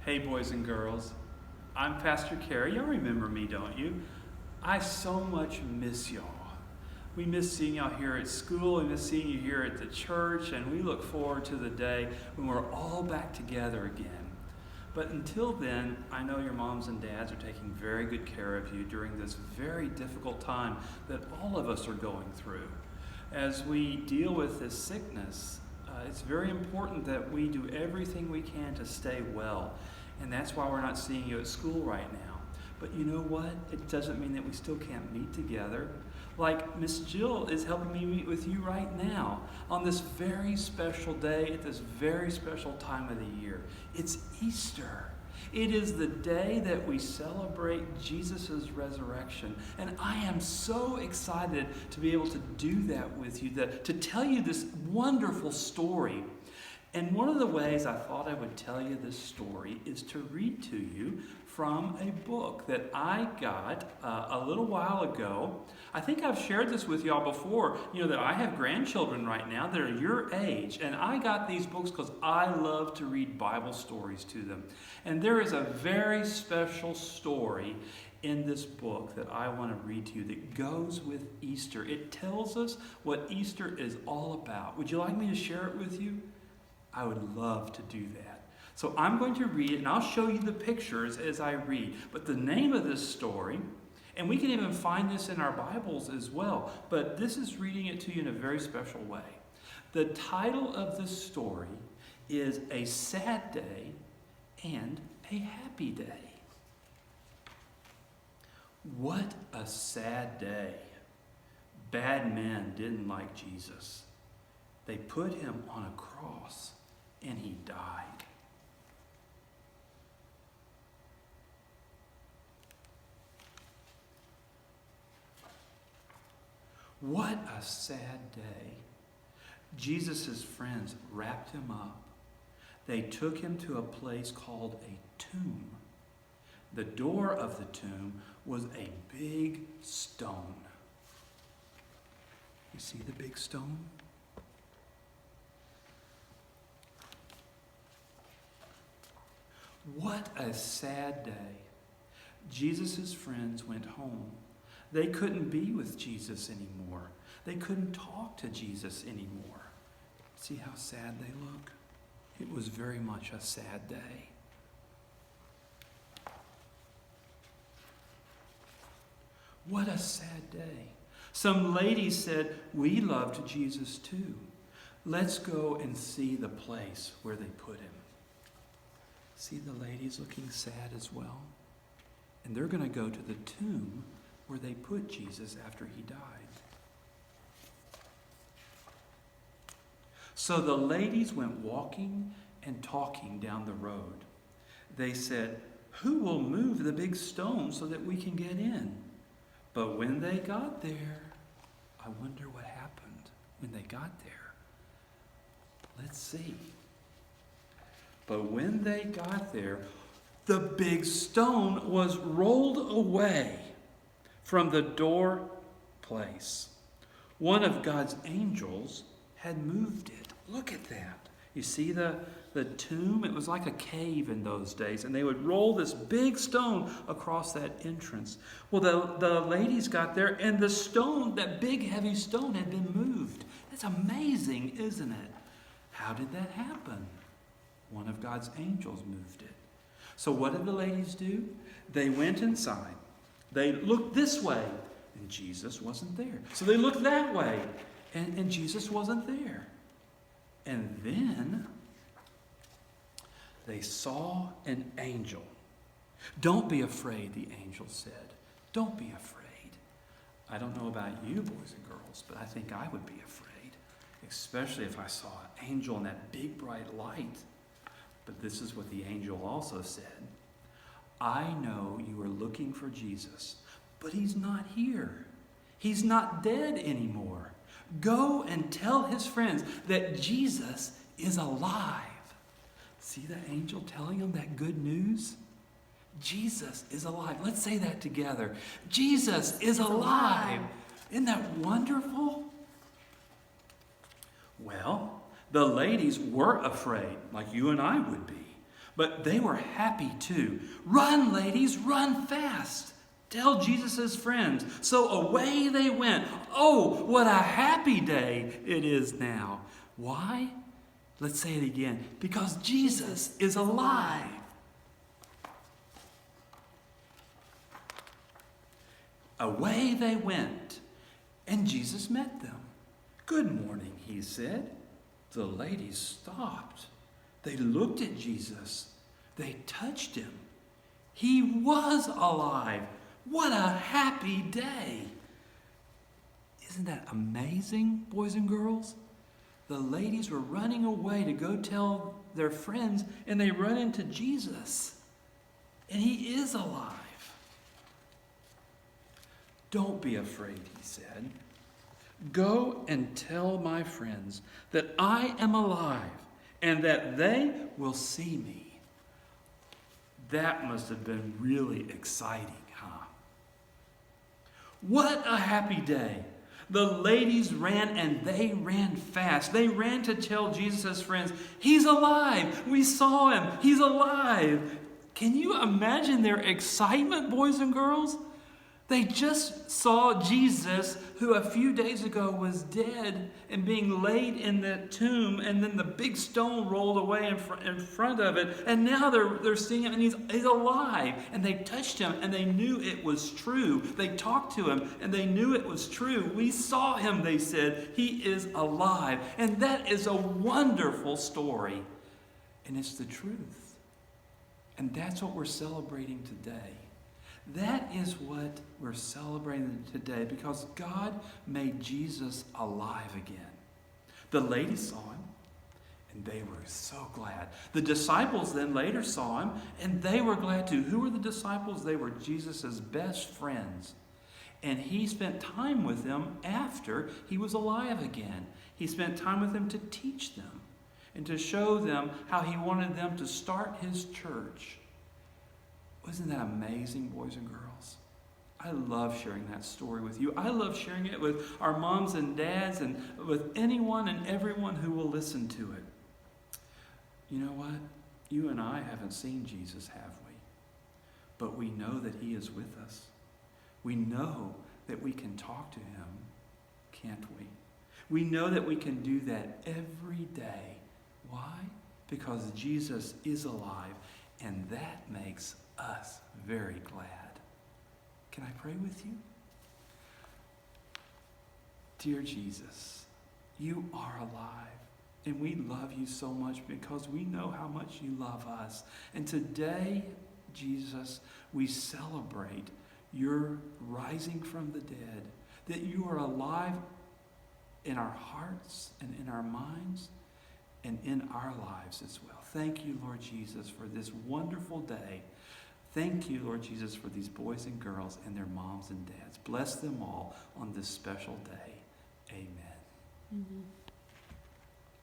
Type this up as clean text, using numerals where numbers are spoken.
Hey boys and girls, I'm Pastor Cary. Y'all remember me, don't you? I so much miss y'all. We miss seeing y'all here at school, we miss seeing you here at the church, and we look forward to the day when we're all back together again. But until then, I know your moms and dads are taking very good care of you during this very difficult time that all of us are going through. As we deal with this sickness, it's very important that we do everything we can to stay well. And that's why we're not seeing you at school right now. But you know what? It doesn't mean that we still can't meet together. Like Miss Jill is helping me meet with you right now on this very special day at this very special time of the year. It's Easter. It is the day that we celebrate Jesus' resurrection. And I am so excited to be able to do that with you, to tell you this wonderful story. And one of the ways I thought I would tell you this story is to read to you from a book that I got a little while ago. I think I've shared this with y'all before, that I have grandchildren right now that are your age. And I got these books because I love to read Bible stories to them. And there is a very special story in this book that I want to read to you that goes with Easter. It tells us what Easter is all about. Would you like me to share it with you? I would love to do that. So I'm going to read it, and I'll show you the pictures as I read. But the name of this story, and we can even find this in our Bibles as well, but this is reading it to you in a very special way. The title of this story is A Sad Day and a Happy Day. What a sad day. Bad men didn't like Jesus. They put him on a cross, and he died. What a sad day. Jesus' friends wrapped him up. They took him to a place called a tomb. The door of the tomb was a big stone. You see the big stone? What a sad day. Jesus' friends went home. They couldn't be with Jesus anymore. They couldn't talk to Jesus anymore. See how sad they look? It was very much a sad day. What a sad day. Some ladies said, "We loved Jesus too. Let's go and see the place where they put him." See the ladies looking sad as well? And they're going to go to the tomb where they put Jesus after he died. So the ladies went walking and talking down the road. They said, "Who will move the big stone so that we can get in?" But when they got there, I wonder what happened when they got there. Let's see. But when they got there, the big stone was rolled away from the door place. One of God's angels had moved it. Look at that. You see the tomb? It was like a cave in those days, and they would roll this big stone across that entrance. Well, the ladies got there, and the stone, that big heavy stone, had been moved. It's amazing, isn't it? How did that happen? One of God's angels moved it. So what did the ladies do? They went inside. They looked this way, and Jesus wasn't there. So they looked that way, and Jesus wasn't there. And then they saw an angel. "Don't be afraid," the angel said. "Don't be afraid." I don't know about you, boys and girls, but I think I would be afraid, especially if I saw an angel in that big bright light. But this is what the angel also said. "I know you are looking for Jesus, but he's not here. He's not dead anymore. Go and tell his friends that Jesus is alive." See the angel telling them that good news? Jesus is alive. Let's say that together. Jesus is alive. Isn't that wonderful? Well, the ladies were afraid, like you and I would be. But they were happy too. "Run, ladies, run fast. Tell Jesus' friends." So away they went. Oh, what a happy day it is now. Why? Let's say it again. Because Jesus is alive. Away they went, and Jesus met them. "Good morning," he said. The ladies stopped. They looked at Jesus. They touched him. He was alive. What a happy day. Isn't that amazing, boys and girls? The ladies were running away to go tell their friends, and they run into Jesus. And he is alive. "Don't be afraid," he said. "Go and tell my friends that I am alive and that they will see me." That must have been really exciting, huh? What a happy day. The ladies ran, and they ran fast. They ran to tell Jesus' friends, "He's alive. We saw him. He's alive." Can you imagine their excitement, boys and girls? They just saw Jesus, who a few days ago was dead and being laid in that tomb, and then the big stone rolled away in front of it. And now they're seeing him, and he's alive. And they touched him, and they knew it was true. They talked to him, and they knew it was true. "We saw him," they said. "He is alive." And that is a wonderful story. And it's the truth. And that's what we're celebrating today. That is what we're celebrating today, because God made Jesus alive again. The ladies saw him, and they were so glad. The disciples then later saw him, and they were glad too. Who were the disciples? They were Jesus' best friends. And he spent time with them after he was alive again. He spent time with them to teach them and to show them how he wanted them to start his church. Wasn't that amazing, boys and girls? I love sharing that story with you. I love sharing it with our moms and dads and with anyone and everyone who will listen to it. You know what? You and I haven't seen Jesus, have we? But we know that he is with us. We know that we can talk to him, can't we? We know that we can do that every day. Why? Because Jesus is alive, and that makes us very glad. Can I pray with you? Dear Jesus, you are alive, and we love you so much because we know how much you love us. And today, Jesus, we celebrate your rising from the dead, that you are alive in our hearts and in our minds and in our lives as well. Thank you, Lord Jesus, for this wonderful day. Thank you, Lord Jesus, for these boys and girls and their moms and dads. Bless them all on this special day. Amen. Mm-hmm.